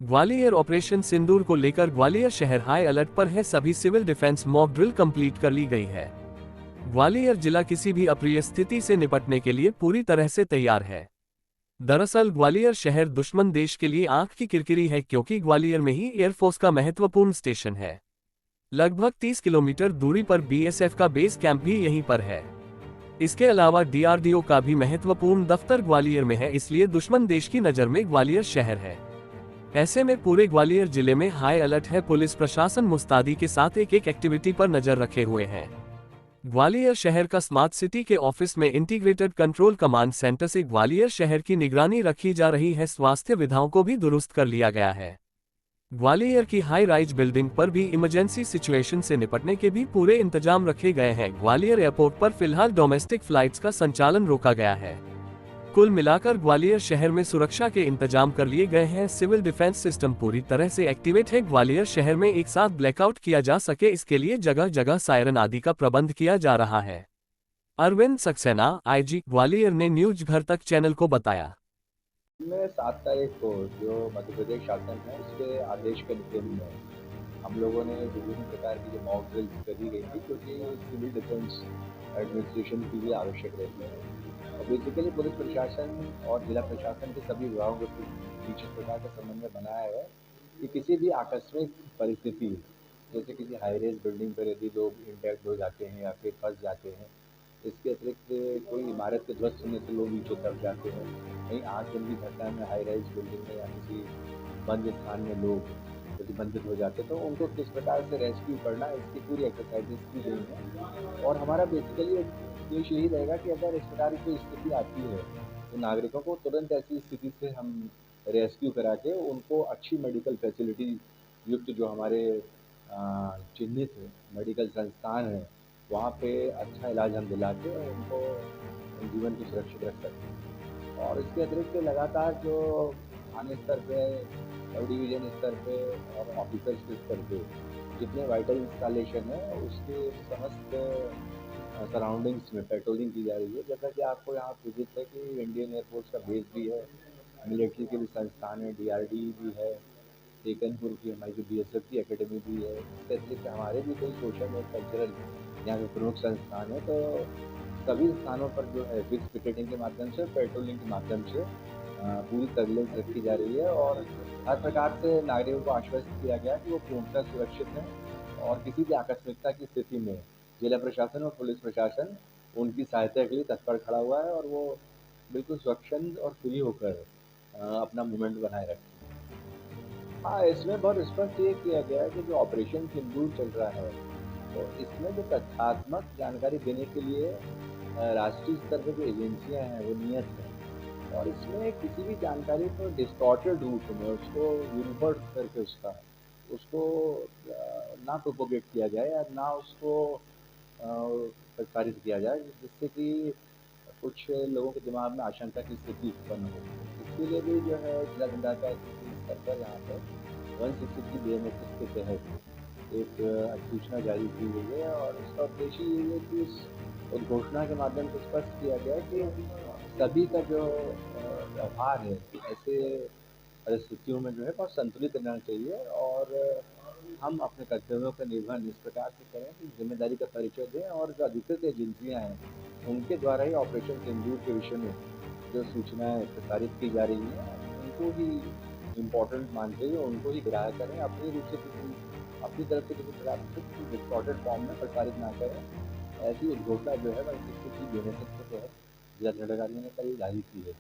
Gwalior operation सिंदूर को लेकर ग्वालियर शहर हाई अलर्ट पर है। सभी civil defence mock drill complete कर ली गई है। ग्वालियर जिला किसी भी अप्रिय स्थिति से निपटने के लिए पूरी तरह से तैयार है। दरअसल ग्वालियर शहर दुश्मन देश के लिए आंख की किरकिरी है, क्योंकि ग्वालियर में ही एयरफोर्स का महत्वपूर्ण स्टेशन है। लगभग 30 किलोमीटर दूरी पर बीएसएफ का बेस कैंप भी यहीं पर है। इसके अलावा डीआरडीओ का भी महत्वपूर्ण दफ्तर ग्वालियर में है, इसलिए दुश्मन देश की नज़र में ग्वालियर शहर है। ऐसे में पूरे ग्वालियर जिले में हाई अलर्ट है। पुलिस प्रशासन मुस्तैदी के साथ एक एक एक्टिविटी पर नजर रखे हुए हैं। ग्वालियर शहर का स्मार्ट सिटी के ऑफिस में इंटीग्रेटेड कंट्रोल कमांड सेंटर से ग्वालियर शहर की निगरानी रखी जा रही है। स्वास्थ्य विधाओं को भी दुरुस्त कर लिया गया है। ग्वालियर की हाई राइज बिल्डिंग पर भी इमरजेंसी सिचुएशन से निपटने के भी पूरे इंतजाम रखे गए हैं। ग्वालियर एयरपोर्ट पर फिलहाल डोमेस्टिक फ्लाइट्स का संचालन रोका गया है। कुल मिलाकर ग्वालियर शहर में सुरक्षा के इंतजाम कर लिए गए हैं। सिविल डिफेंस सिस्टम पूरी तरह से एक्टिवेट है। ग्वालियर शहर में एक साथ ब्लैकआउट किया जा सके, इसके लिए जगह जगह सायरन आदि का प्रबंध किया जा रहा है। अरविंद सक्सेना, आईजी ग्वालियर ने न्यूज घर तक चैनल को बताया। में 7 तारीख को जो मध्य प्रदेश शासन है उसके आदेश के अनुक्रम में हम लोगों ने विभिन्न प्रकार की जो मॉक ड्रिल करी गई थी, क्योंकि सिविल डिफेंस एडमिनिस्ट्रेशन की भी आवश्यक रहती है। और बेसिकली पुलिस प्रशासन और जिला प्रशासन के सभी विभागों के बीच इस प्रकार का समन्वय बनाया है कि किसी भी आकस्मिक परिस्थिति, जैसे किसी हाई रेज बिल्डिंग पर यदि लोग इंटैक्ट हो जाते हैं या फिर फंस जाते हैं, इसके अतिरिक्त कोई इमारत के ध्वस्त होने से लोग नीचे दब जाते हैं, कहीं आगजनी की घटना में हाई राइज बिल्डिंग में या किसी बंद स्थान में लोग प्रतिबंधित हो जाते हैं, तो उनको किस प्रकार से रेस्क्यू करना, इसकी पूरी एक्सरसाइजेस की गई हैं। और हमारा बेसिकली उद्देश्य यही रहेगा कि अगर इस प्रकार की कोई स्थिति आती है तो नागरिकों को तुरंत ऐसी स्थिति से हम रेस्क्यू करा के उनको अच्छी मेडिकल फैसिलिटी युक्त जो हमारे चिन्हित मेडिकल संस्थान हैं वहाँ पे अच्छा इलाज हम दिला के उनको जीवन को सुरक्षित रख सकते हैं। और इसके अतिरिक्त लगातार जो थाने स्तर पे, सब डिवीज़न स्तर पे और ऑफिसर्स के स्तर पे जितने वाइटल इंस्टॉलेशन है उसके समस्त सराउंडिंग्स में पेट्रोलिंग की जा रही है। जैसा कि आपको यहाँ विदित है कि इंडियन एयरफोर्स का बेस भी है, मिलिट्री के भी संस्थान है, डीआरडी भी है, टेकनपुर की हमारी जो बीएसएफ की एकेडमी भी है। इसके अतिरिक्त हमारे भी कई सोशल और कल्चरल यहाँ के प्रमुख संस्थान है। तो सभी स्थानों पर जो है फिक्स पिकेटिंग के माध्यम से, पेट्रोलिंग के माध्यम से पूरी सर्विलेंस रखी जा रही है और हर प्रकार से नागरिकों को आश्वस्त किया गया कि वो पूर्णतः सुरक्षित हैं। और किसी भी आकस्मिकता की स्थिति में जिला प्रशासन और पुलिस प्रशासन उनकी सहायता के लिए तत्पर खड़ा हुआ है और वो बिल्कुल स्वच्छंद और फ्री होकर अपना मूवमेंट बनाए रखें। हाँ, इसमें बहुत स्पष्ट ये किया गया है कि जो ऑपरेशन सिंदूर चल रहा है, तो इसमें जो तथ्यात्मक जानकारी देने के लिए राष्ट्रीय स्तर पे जो एजेंसियाँ हैं वो नियत हैं। और इसमें किसी भी जानकारी को डिस्टॉर्टेड रूप में उसको विरूपण करके उसको ना प्रोपोगेट किया जाए या ना उसको प्रसारित किया जाए, जिससे कि कुछ लोगों के दिमाग में आशंका की स्थिति उत्पन्न हो। इसके लिए भी जो है जिला दंडाधिकारी के स्तर पर यहाँ पर 163 बीएनएसएस के तहत एक अधिसूचना जारी की गई है। और इसका उद्देश्य ये है कि इस उद्घोषणा के माध्यम से स्पष्ट किया गया है कि सभी का जो व्यवहार है ऐसे परिस्थितियों में जो है बहुत संतुलित रहना चाहिए। और हम अपने कर्तव्यों का निर्वहन इस प्रकार से करें कि जिम्मेदारी का परिचय दें और जो अधिकृत एजेंसियाँ हैं उनके द्वारा ही ऑपरेशन सिंदूर के विषय में जो सूचनाएं प्रसारित की जा रही हैं उनको ही इम्पोर्टेंट मानते हुए उनको ही ग्राह्य करें। अपनी रूप से किसी अपनी तरफ से किसी प्रकार से किसी डिस्टॉर्टेड फॉर्म में प्रसारित ना करें। ऐसी उद्घोषणा जो है 163 बीएनएसएस के तहत जिला दंडाधिकारी ने कल जारी की है।